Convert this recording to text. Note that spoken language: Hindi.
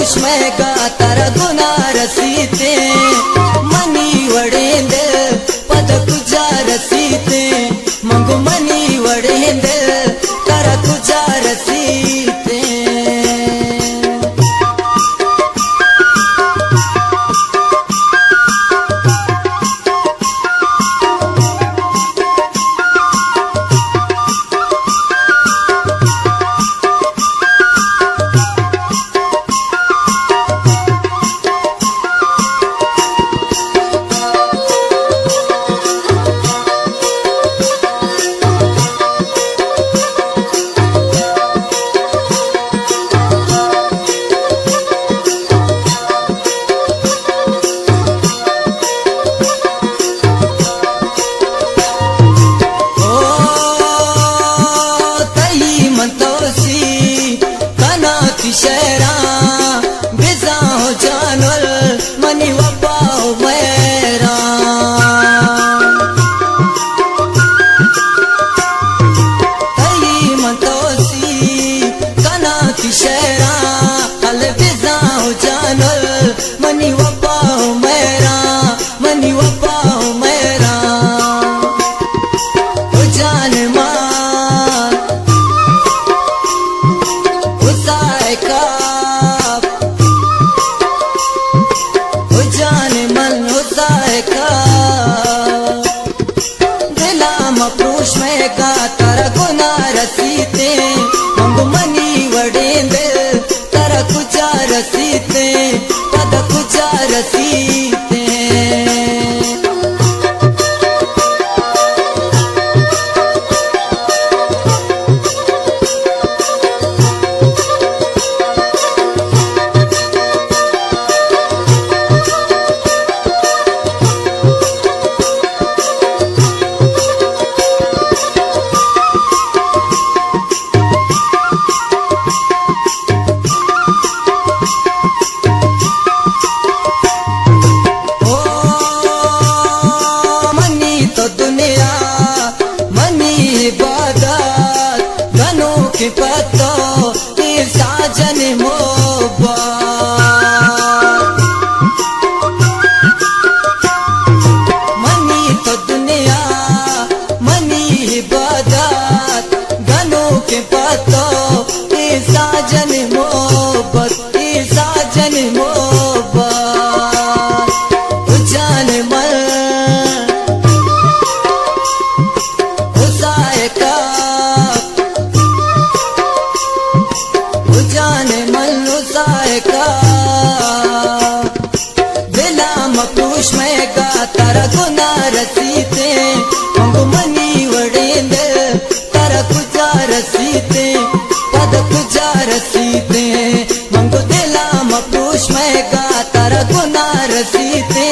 पुरुष में का तारा गुना रसीते मनी वड़ेंद पद कुजा रसीते मंगु मनी वड़ेंद तारा कुजा रसीते शहरा बिजा हो जानवर मनी वपाओ मेरा तई मतोसी कना की शहरा हल बिजा हो जानवर मनी वपाओ मेरा मनी वपाओ मेरा ओ जान मां पुरुष में का तारा गुना रसीते मंगु मनी वड़ेंद तारा कुचा रसीते पद कुचा रसीते के पतो के साजन मोहब्बत मनी तो दुनिया मनी इबादत गनों के पतो के साजन मोहब्बत के साजन मोहब्बत जान मर हुसाए का पुरुष में का तारा गुना रसीते मंगु मनी वड़ेंद तारा कुजा रसीते पद कुजा रसीते मंगु दिला पुरुष में का तारा गुना रसीते